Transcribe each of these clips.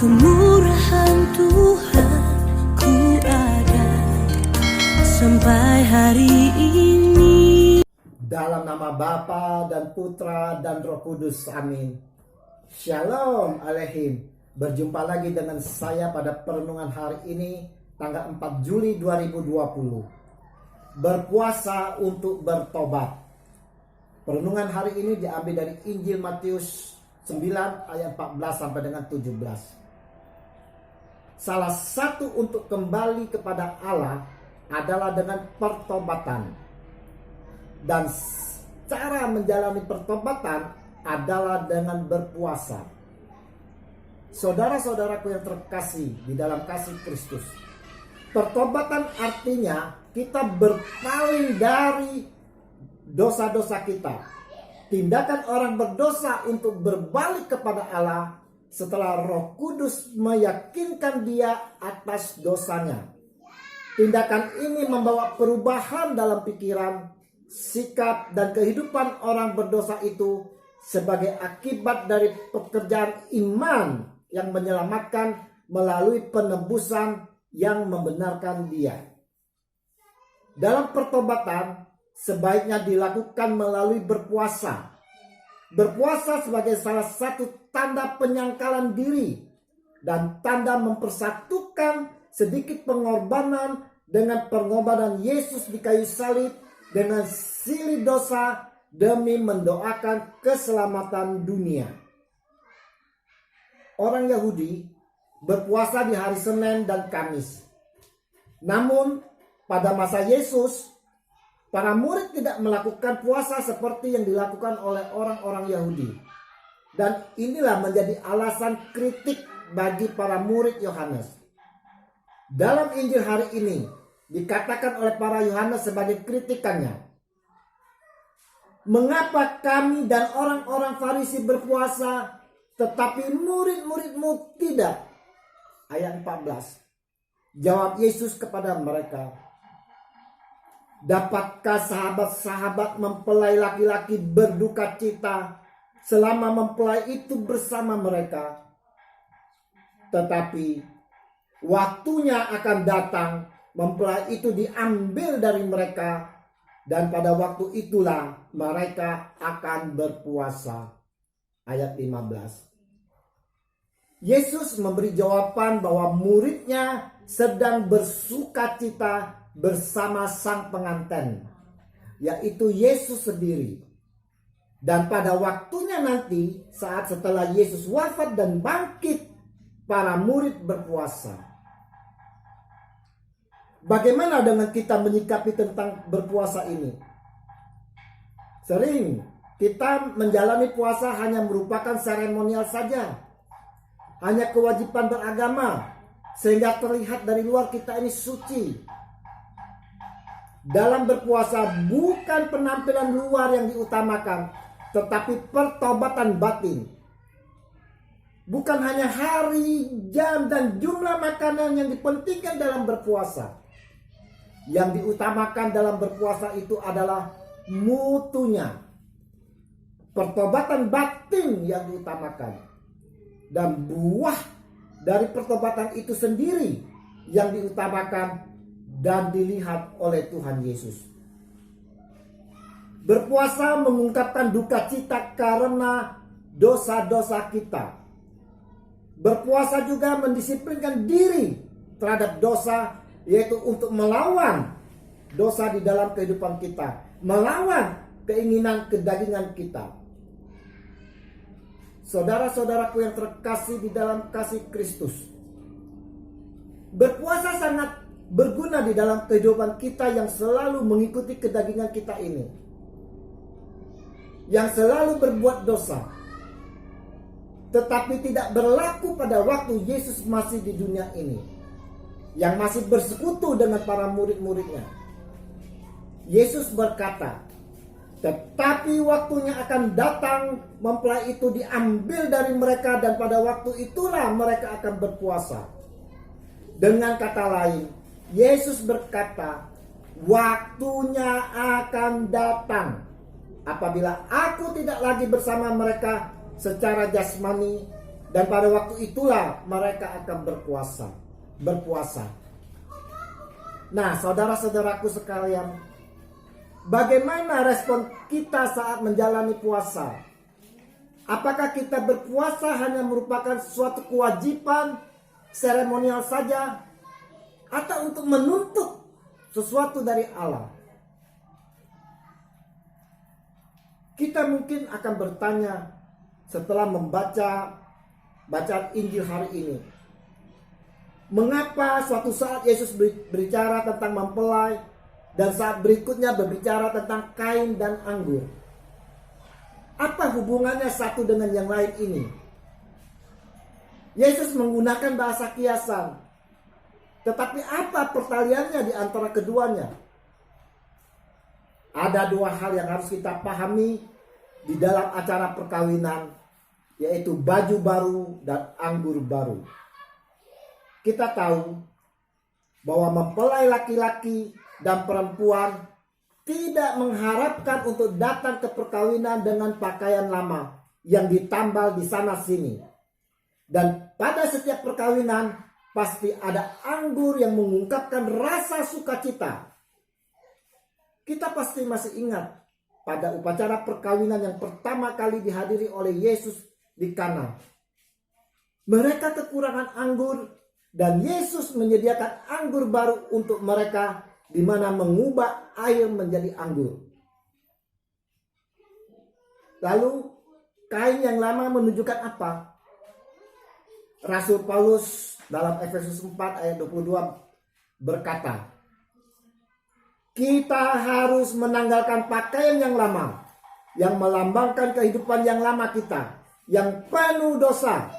kemurahan Tuhan ku ada sampai hari ini. Dalam nama Bapa dan Putra dan Roh Kudus, amin. Shalom Aleihim. Berjumpa lagi dengan saya pada perenungan hari ini, tanggal 4 Juli 2020. Berpuasa untuk bertobat. Perenungan hari ini diambil dari Injil Matius 9 ayat 14 sampai dengan 17. Salah satu untuk kembali kepada Allah adalah dengan pertobatan. Dan cara menjalani pertobatan adalah dengan berpuasa. Saudara-saudaraku yang terkasih di dalam kasih Kristus, pertobatan artinya kita berpaling dari dosa-dosa kita. Tindakan orang berdosa untuk berbalik kepada Allah setelah Roh Kudus meyakinkan dia atas dosanya. Tindakan ini membawa perubahan dalam pikiran, sikap, dan kehidupan orang berdosa itu sebagai akibat dari pekerjaan iman yang menyelamatkan melalui penebusan yang membenarkan dia. Dalam pertobatan sebaiknya dilakukan melalui berpuasa. Berpuasa sebagai salah satu tanda penyangkalan diri dan tanda mempersatukan sedikit pengorbanan dengan pengorbanan Yesus di kayu salib dengan silih dosa demi mendoakan keselamatan dunia. Orang Yahudi berpuasa di hari Senin dan Kamis. Namun pada masa Yesus, para murid tidak melakukan puasa seperti yang dilakukan oleh orang-orang Yahudi. Dan inilah menjadi alasan kritik bagi para murid Yohanes. Dalam Injil hari ini dikatakan oleh para Yohanes sebagai kritikannya, mengapa kami dan orang-orang Farisi berpuasa tetapi murid-muridmu tidak? Ayat 14. Jawab Yesus kepada mereka, dapatkah sahabat-sahabat mempelai laki-laki berduka cita selama mempelai itu bersama mereka? Tetapi waktunya akan datang, mempelai itu diambil dari mereka, dan pada waktu itulah mereka akan berpuasa. Ayat 15. Yesus memberi jawaban bahwa muridnya sedang bersuka cita bersama sang pengantin, yaitu Yesus sendiri. Dan pada waktunya nanti, saat setelah Yesus wafat dan bangkit, para murid berpuasa. Bagaimana dengan kita menyikapi tentang berpuasa ini? Sering kita menjalani puasa hanya merupakan seremonial saja, hanya kewajiban beragama, sehingga terlihat dari luar kita ini suci. Dalam berpuasa bukan penampilan luar yang diutamakan, tetapi pertobatan batin. Bukan hanya hari, jam, dan jumlah makanan yang dipentingkan dalam berpuasa. Yang diutamakan dalam berpuasa itu adalah mutunya. Pertobatan batin yang diutamakan. Dan buah dari pertobatan itu sendiri yang diutamakan dan dilihat oleh Tuhan Yesus. Berpuasa mengungkapkan duka cita karena dosa-dosa kita. Berpuasa juga mendisiplinkan diri terhadap dosa, yaitu untuk melawan dosa di dalam kehidupan kita, melawan keinginan kedagingan kita. Saudara-saudaraku yang terkasih di dalam kasih Kristus, berpuasa sangat berguna di dalam kehidupan kita yang selalu mengikuti kedagingan kita ini, yang selalu berbuat dosa, tetapi tidak berlaku pada waktu Yesus masih di dunia ini, yang masih bersekutu dengan para murid-muridnya. Yesus berkata, tetapi waktunya akan datang, mempelai itu diambil dari mereka, dan pada waktu itulah mereka akan berpuasa. Dengan kata lain, Yesus berkata, waktunya akan datang apabila aku tidak lagi bersama mereka secara jasmani Dan pada waktu itulah mereka akan berpuasa. Nah, saudara-saudaraku sekalian, bagaimana respon kita saat menjalani puasa? Apakah kita berpuasa hanya merupakan suatu kewajiban seremonial saja, atau untuk menuntut sesuatu dari Allah? Kita mungkin akan bertanya setelah membaca bacaan Injil hari ini, mengapa suatu saat Yesus berbicara tentang mempelai dan saat berikutnya berbicara tentang kain dan anggur? Apa hubungannya satu dengan yang lain ini? Yesus menggunakan bahasa kiasan, tetapi apa pertaliannya di antara keduanya? Ada dua hal yang harus kita pahami di dalam acara perkawinan, yaitu baju baru dan anggur baru. Kita tahu bahwa mempelai laki-laki dan perempuan tidak mengharapkan untuk datang ke perkawinan dengan pakaian lama yang ditambal di sana sini. Dan pada setiap perkawinan pasti ada anggur yang mengungkapkan rasa sukacita. Kita pasti masih ingat pada upacara perkawinan yang pertama kali dihadiri oleh Yesus di Kana. Mereka kekurangan anggur dan Yesus menyediakan anggur baru untuk mereka, di mana mengubah air menjadi anggur. Lalu kain yang lama menunjukkan apa? Rasul Paulus dalam Efesus 4 ayat 22 berkata, kita harus menanggalkan pakaian yang lama, yang melambangkan kehidupan yang lama kita, yang penuh dosa,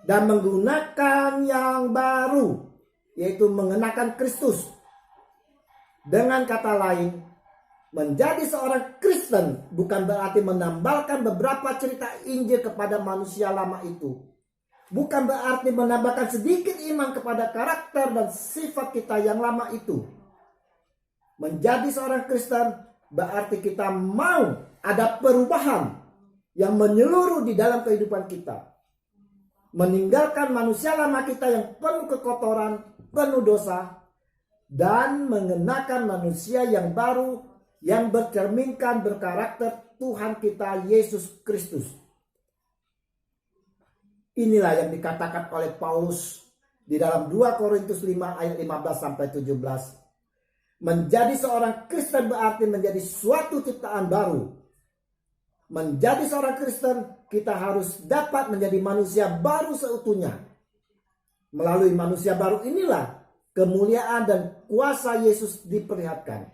dan menggunakan yang baru, yaitu mengenakan Kristus. Dengan kata lain, menjadi seorang Kristen bukan berarti menambahkan beberapa cerita Injil kepada manusia lama itu. Bukan berarti menambahkan sedikit iman kepada karakter dan sifat kita yang lama itu. Menjadi seorang Kristen berarti kita mau ada perubahan yang menyeluruh di dalam kehidupan kita. Meninggalkan manusia lama kita yang penuh kekotoran, penuh dosa, dan mengenakan manusia yang baru yang bercerminkan berkarakter Tuhan kita Yesus Kristus. Inilah yang dikatakan oleh Paulus di dalam 2 Korintus 5 ayat 15 sampai 17. Menjadi seorang Kristen berarti menjadi suatu ciptaan baru. Menjadi seorang Kristen, kita harus dapat menjadi manusia baru seutuhnya. Melalui manusia baru inilah kemuliaan dan kuasa Yesus diperlihatkan.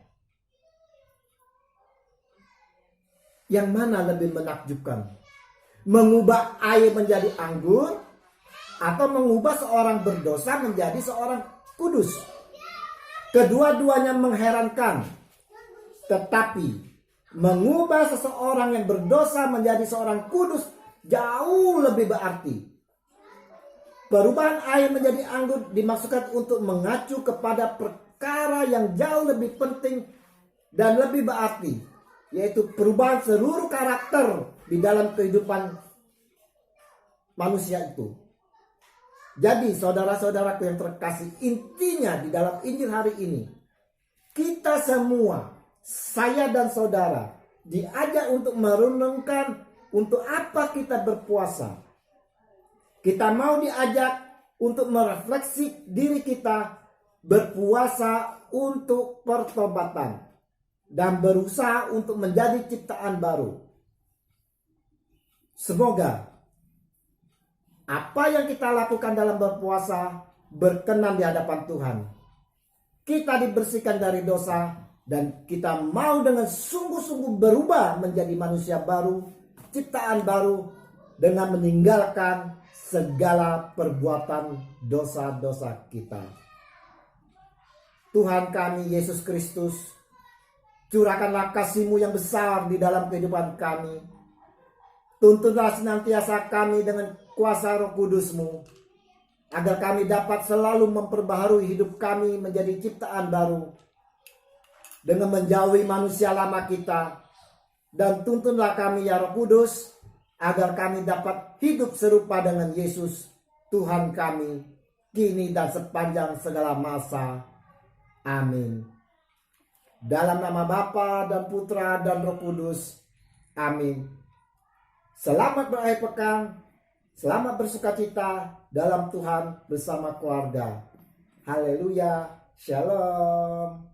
Yang mana lebih menakjubkan? Mengubah air menjadi anggur, atau mengubah seorang berdosa menjadi seorang kudus? Kedua-duanya mengherankan. Tetapi mengubah seseorang yang berdosa menjadi seorang kudus jauh lebih berarti. Perubahan air menjadi anggur dimaksudkan untuk mengacu kepada perkara yang jauh lebih penting dan lebih berarti, yaitu perubahan seluruh karakter di dalam kehidupan manusia itu. Jadi saudara-saudaraku yang terkasih, intinya di dalam Injil hari ini, kita semua, saya dan saudara, diajak untuk merenungkan untuk apa kita berpuasa. Kita mau diajak untuk merefleksi diri kita berpuasa untuk pertobatan dan berusaha untuk menjadi ciptaan baru. Semoga apa yang kita lakukan dalam berpuasa berkenan di hadapan Tuhan. Kita dibersihkan dari dosa dan kita mau dengan sungguh-sungguh berubah menjadi manusia baru, ciptaan baru, dengan meninggalkan segala perbuatan dosa-dosa kita. Tuhan kami Yesus Kristus, curahkanlah kasih-Mu yang besar di dalam kehidupan kami. Tuntunlah senantiasa kami dengan kuasa Roh Kudus-Mu, agar kami dapat selalu memperbaharui hidup kami menjadi ciptaan baru, dengan menjauhi manusia lama kita. Dan tuntunlah kami ya Roh Kudus, agar kami dapat hidup serupa dengan Yesus Tuhan kami, kini dan sepanjang segala masa. Amin. Dalam nama Bapa dan Putra dan Roh Kudus. Amin. Selamat berakhir pekan. Selamat bersukacita dalam Tuhan bersama keluarga. Haleluya. Shalom.